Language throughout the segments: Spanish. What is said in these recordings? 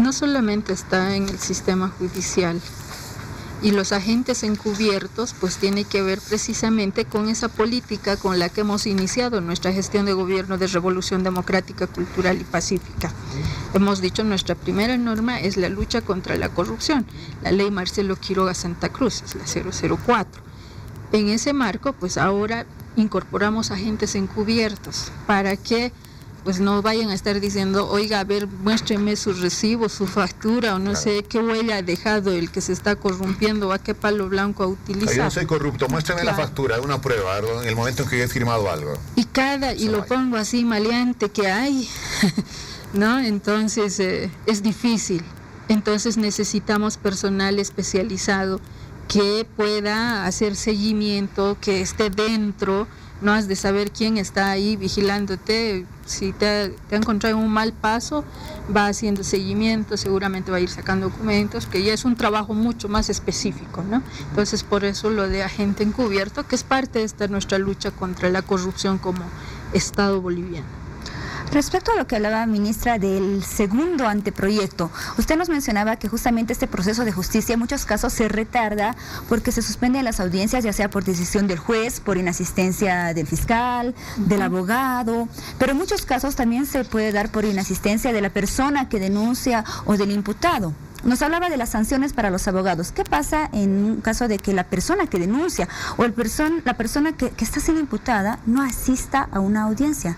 no solamente está en el sistema judicial, y los agentes encubiertos pues tiene que ver precisamente con esa política con la que hemos iniciado nuestra gestión de gobierno de revolución democrática, cultural y pacífica. Hemos dicho, nuestra primera norma es la lucha contra la corrupción, la ley Marcelo Quiroga Santa Cruz, es la 004. En ese marco, pues ahora incorporamos agentes encubiertos para que pues no vayan a estar diciendo, oiga, a ver, muéstreme su recibo, su factura, o no sé qué huella ha dejado el que se está corrompiendo, o a qué palo blanco ha utilizado. Yo no soy corrupto, muéstrame la factura, una prueba, en el momento en que yo he firmado algo. Y lo pongo así maleante que hay, ¿no? Entonces es difícil. Entonces necesitamos personal especializado que pueda hacer seguimiento, que esté dentro. No has de saber quién está ahí vigilándote. Si te ha encontrado en un mal paso, va haciendo seguimiento, seguramente va a ir sacando documentos, que ya es un trabajo mucho más específico, ¿no? Entonces, por eso lo de agente encubierto, que es parte de esta nuestra lucha contra la corrupción como Estado boliviano. Respecto a lo que hablaba, ministra, del segundo anteproyecto, usted nos mencionaba que justamente este proceso de justicia en muchos casos se retarda porque se suspenden las audiencias, ya sea por decisión del juez, por inasistencia del fiscal, del abogado, pero en muchos casos también se puede dar por inasistencia de la persona que denuncia o del imputado. Nos hablaba de las sanciones para los abogados. ¿Qué pasa en un caso de que la persona que denuncia o la persona que está siendo imputada no asista a una audiencia?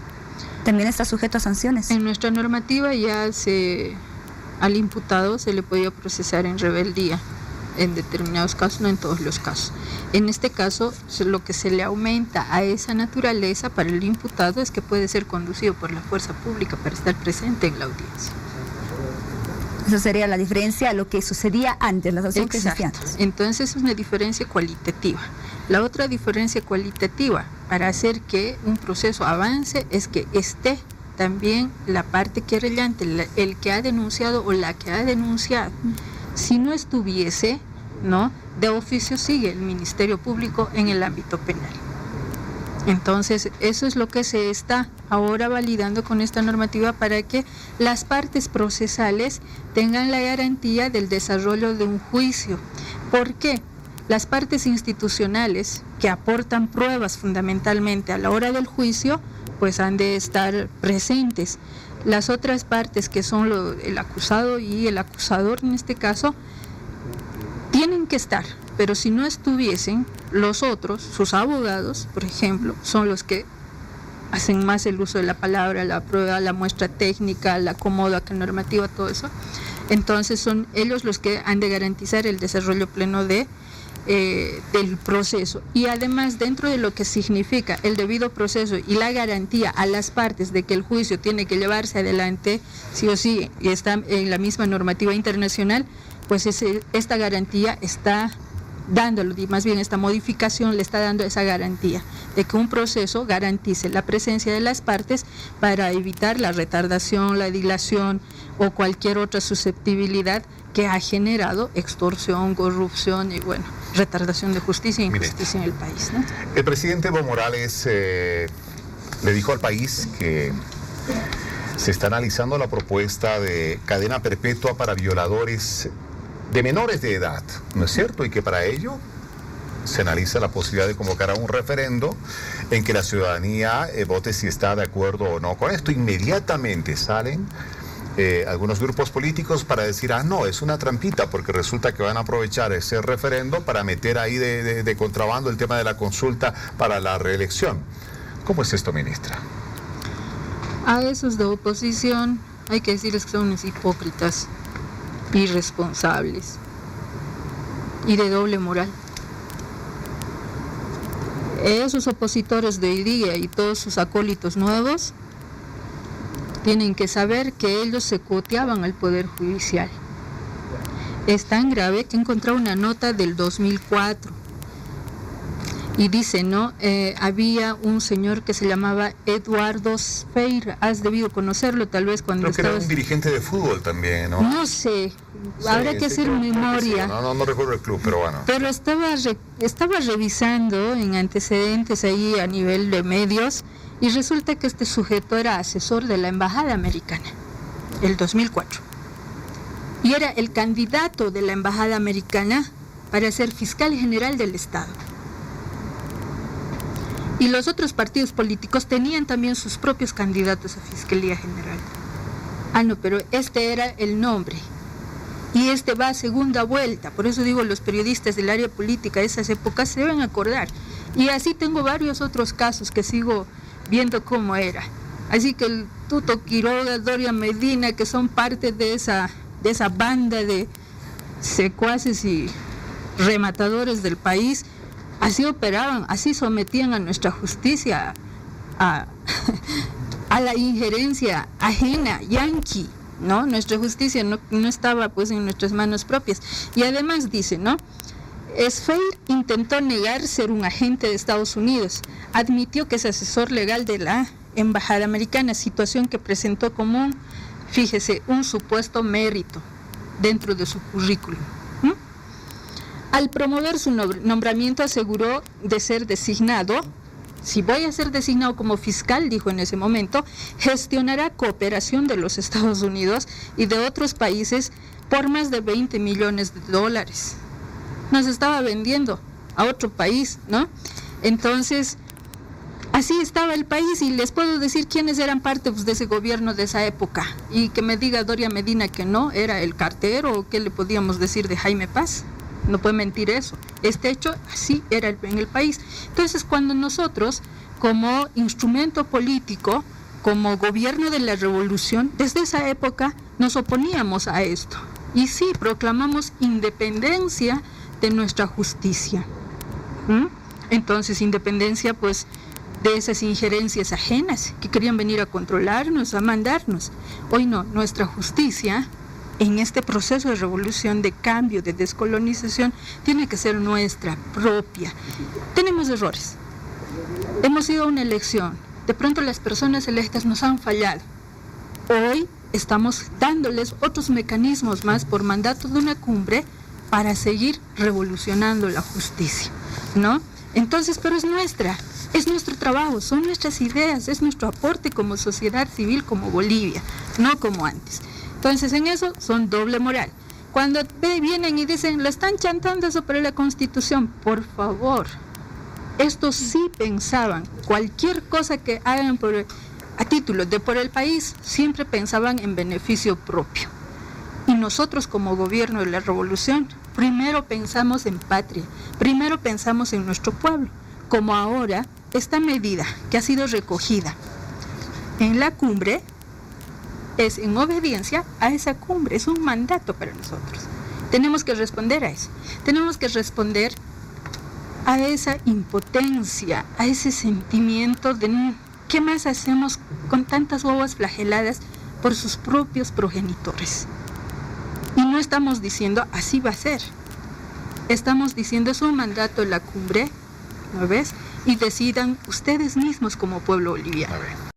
También está sujeto a sanciones. En nuestra normativa ya al imputado se le podía procesar en rebeldía en determinados casos, no en todos los casos. En este caso, lo que se le aumenta a esa naturaleza para el imputado es que puede ser conducido por la fuerza pública para estar presente en la audiencia. Eso sería la diferencia a lo que sucedía antes, las sanciones que existían. Entonces es una diferencia cualitativa. La otra diferencia cualitativa para hacer que un proceso avance es que esté también la parte querellante, el que ha denunciado o la que ha denunciado. Si no estuviese, ¿no?, de oficio sigue el Ministerio Público en el ámbito penal. Entonces, eso es lo que se está ahora validando con esta normativa para que las partes procesales tengan la garantía del desarrollo de un juicio. ¿Por qué? Las partes institucionales que aportan pruebas fundamentalmente a la hora del juicio, pues han de estar presentes. Las otras partes, que son el acusado y el acusador en este caso, tienen que estar, pero si no estuviesen, los otros, sus abogados, por ejemplo, son los que hacen más el uso de la palabra, la prueba, la muestra técnica, la acomodo, la normativa, todo eso. Entonces son ellos los que han de garantizar el desarrollo pleno del proceso. Y además, dentro de lo que significa el debido proceso y la garantía a las partes de que el juicio tiene que llevarse adelante, sí o sí, y está en la misma normativa internacional, pues esta garantía está dándolo, y más bien esta modificación le está dando esa garantía de que un proceso garantice la presencia de las partes para evitar la retardación, la dilación o cualquier otra susceptibilidad que ha generado extorsión, corrupción y retardación de justicia e injusticia en el país, ¿no? El presidente Evo Morales le dijo al país que se está analizando la propuesta de cadena perpetua para violadores de menores de edad, ¿no es cierto? Y que para ello se analiza la posibilidad de convocar a un referendo en que la ciudadanía vote si está de acuerdo o no con esto. Inmediatamente salen algunos grupos políticos para decir, no, es una trampita, porque resulta que van a aprovechar ese referendo para meter ahí de contrabando el tema de la consulta para la reelección. ¿Cómo es esto, ministra? A esos de oposición hay que decirles que son unos hipócritas, irresponsables y de doble moral. Esos opositores de hoy día y todos sus acólitos nuevos tienen que saber que ellos se coteaban al Poder Judicial. Es tan grave que he encontrado una nota del 2004 y dice, había un señor que se llamaba Eduardo Sfeir, has debido conocerlo tal vez cuando estabas... Creo que era un dirigente de fútbol también, ¿no? No sé, habrá que hacer memoria. No recuerdo el club, pero bueno. Pero estaba revisando en antecedentes ahí a nivel de medios y resulta que este sujeto era asesor de la Embajada Americana, el 2004. y era el candidato de la embajada americana para ser fiscal general del Estado. Y los otros partidos políticos tenían también sus propios candidatos a Fiscalía General. No, pero este era el nombre. Y este va a segunda vuelta. Por eso digo, los periodistas del área política de esas épocas se deben acordar. Y así tengo varios otros casos que sigo viendo cómo era. Así que el Tuto Quiroga, Doria Medina, que son parte de esa banda de secuaces y rematadores del país, así operaban, así sometían a nuestra justicia a la injerencia ajena, yanqui, ¿no? Nuestra justicia no estaba pues en nuestras manos propias. Y además dice, ¿no? Sfeir intentó negar ser un agente de Estados Unidos, admitió que es asesor legal de la embajada americana, situación que presentó como un supuesto mérito dentro de su currículum. Al promover su nombramiento aseguró de ser designado, si voy a ser designado como fiscal, dijo en ese momento, gestionará cooperación de los Estados Unidos y de otros países por más de $20 millones. Nos estaba vendiendo a otro país, ¿no? Entonces, así estaba el país y les puedo decir quiénes eran parte pues, de ese gobierno de esa época. Y que me diga Doria Medina que no, era el cartero, o qué le podíamos decir de Jaime Paz. No puede mentir eso. Este hecho así era en el país. Entonces, cuando nosotros, como instrumento político, como gobierno de la revolución, desde esa época nos oponíamos a esto. Y sí, proclamamos independencia de nuestra justicia. Entonces, independencia, pues, de esas injerencias ajenas que querían venir a controlarnos, a mandarnos. Hoy no, nuestra justicia en este proceso de revolución, de cambio, de descolonización, tiene que ser nuestra propia. Tenemos errores. Hemos ido a una elección. De pronto las personas electas nos han fallado. Hoy estamos dándoles otros mecanismos más por mandato de una cumbre para seguir revolucionando la justicia, ¿no? Entonces, pero es nuestro trabajo, son nuestras ideas, es nuestro aporte como sociedad civil, como Bolivia, no como antes. Entonces, en eso son doble moral. Cuando vienen y dicen, lo están chantando sobre la Constitución, por favor, estos sí pensaban, cualquier cosa que hagan a título de por el país, siempre pensaban en beneficio propio. Y nosotros como gobierno de la revolución, primero pensamos en patria, primero pensamos en nuestro pueblo, como ahora esta medida que ha sido recogida en la cumbre, es en obediencia a esa cumbre, es un mandato para nosotros. Tenemos que responder a eso, tenemos que responder a esa impotencia, a ese sentimiento de ¿qué más hacemos con tantas guaguas flageladas por sus propios progenitores? Y no estamos diciendo así va a ser, estamos diciendo es un mandato de la cumbre, ¿no ves? Y decidan ustedes mismos como pueblo boliviano.